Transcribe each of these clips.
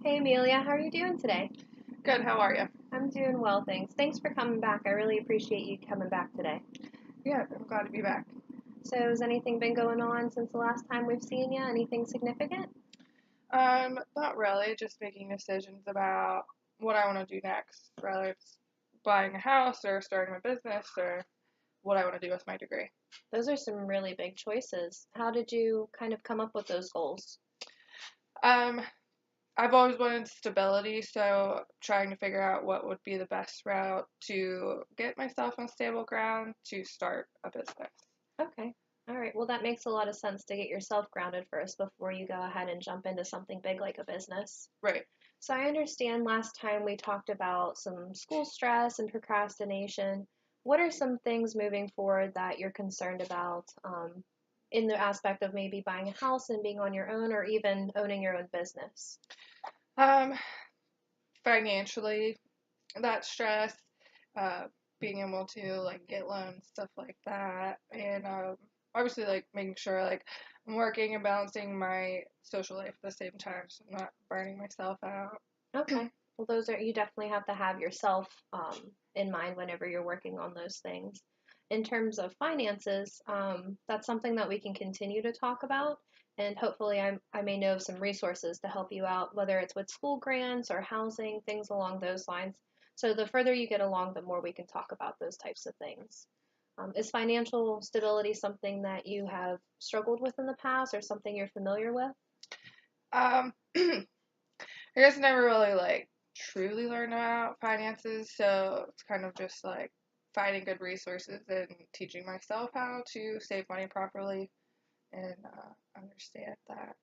Hey Amelia, how are you doing today? Good, how are you? I'm doing well, thanks. Thanks for coming back. I really appreciate you coming back today. Yeah, I'm glad to be back. So, has anything been going on since the last time we've seen you? Anything significant? Not really, just making decisions about what I want to do next, whether it's buying a house or starting a business or what I want to do with my degree. Those are some really big choices. How did you kind of come up with those goals? Um, I've always wanted stability, so trying to figure out what would be the best route to get myself on stable ground to start a business. Okay. All right. Well, that makes a lot of sense to get yourself grounded first before you go ahead and jump into something big like a business. Right. So, I understand last time we talked about some school stress and procrastination. What are some things moving forward that you're concerned about in the aspect of maybe buying a house and being on your own or even owning your own business? Um, Financially, that stress, uh, being able to like get loans, stuff like that, and obviously like making sure like I'm working and balancing my social life at the same time, so I'm not burning myself out. Okay. Well, those are, you definitely have to have yourself in mind whenever you're working on those things. In terms of finances, that's something that we can continue to talk about. And hopefully, I may know of some resources to help you out, whether it's with school grants or housing, things along those lines. So, the further you get along, the more we can talk about those types of things. Is financial stability something that you have struggled with in the past or something you're familiar with? Um, I guess I never really like truly learned about finances, so it's kind of just like finding good resources and teaching myself how to save money properly and understand that,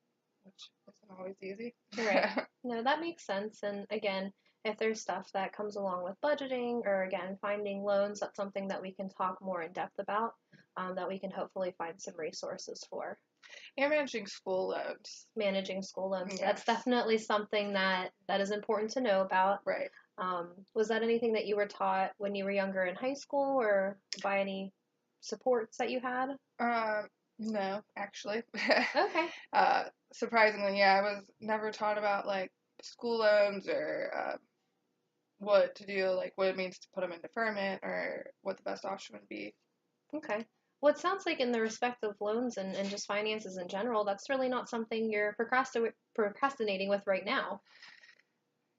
which isn't always easy. Right. No, that makes sense. And again, if there's stuff that comes along with budgeting or again, finding loans, that's something that we can talk more in depth about, that we can hopefully find some resources for. And managing school loans. Managing school loans, that's Yes. definitely something that is important to know about. Right. Was that anything that you were taught when you were younger in high school or by any supports that you had? Um, no, actually. Okay. uh, Surprisingly, yeah, I was never taught about like school loans or what to do, like what it means to put them in deferment or what the best option would be. Okay. Well, it sounds like in the respect of loans and just finances in general, that's really not something you're procrastinating with right now.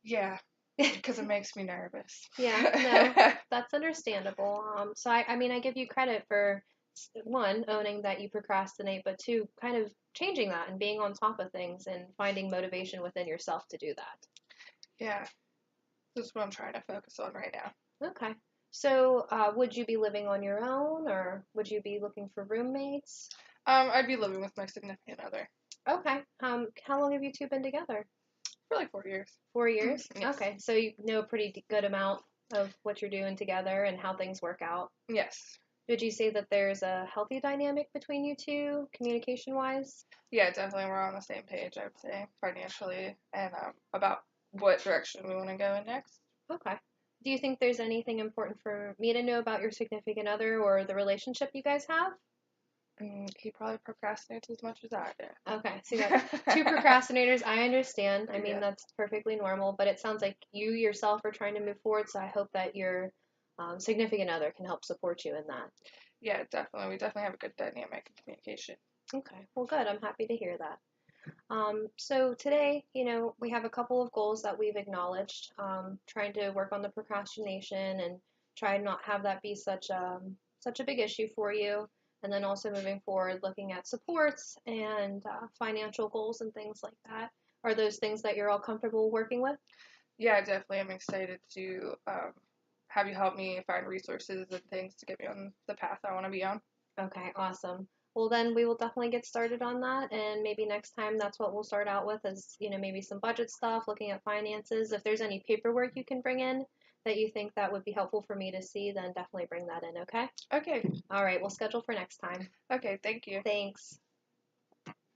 Yeah, because it makes me nervous. Yeah, no, that's understandable. So I mean, I give you credit for one, owning that you procrastinate, but two, kind of changing that and being on top of things and finding motivation within yourself to do that. Yeah, this is what I'm trying to focus on right now. Okay. So, would you be living on your own or would you be looking for roommates? I'd be living with my significant other Okay. How long have you two been together? for like 4 years. 4 years? Yes. Okay, so you know a pretty good amount of what you're doing together and how things work out. Yes. Would you say that there's a healthy dynamic between you two, communication wise? Yeah, definitely we're on the same page, I would say, financially and about what direction we want to go in next. Okay. Do you think there's anything important for me to know about your significant other or the relationship you guys have? He probably procrastinates as much as I Okay, see do. that two procrastinators, I understand. I mean, Yeah. that's perfectly normal, but it sounds like you yourself are trying to move forward, so I hope that your significant other can help support you in that. Yeah, definitely. We definitely have a good dynamic in communication. Okay, well, good. I'm happy to hear that. So today, we have a couple of goals that we've acknowledged, trying to work on the procrastination and try and not have that be such a big issue for you. And then also moving forward, looking at supports and financial goals and things like that. Are those things that you're all comfortable working with? Yeah, definitely. I'm excited to have you help me find resources and things to get me on the path I want to be on. Okay, awesome. Well, then we will definitely get started on that, and maybe next time that's what we'll start out with is, maybe some budget stuff, looking at finances. If there's any paperwork you can bring in that you think that would be helpful for me to see, then definitely bring that in, okay? Okay. All right, we'll schedule for next time. Okay, thank you. Thanks.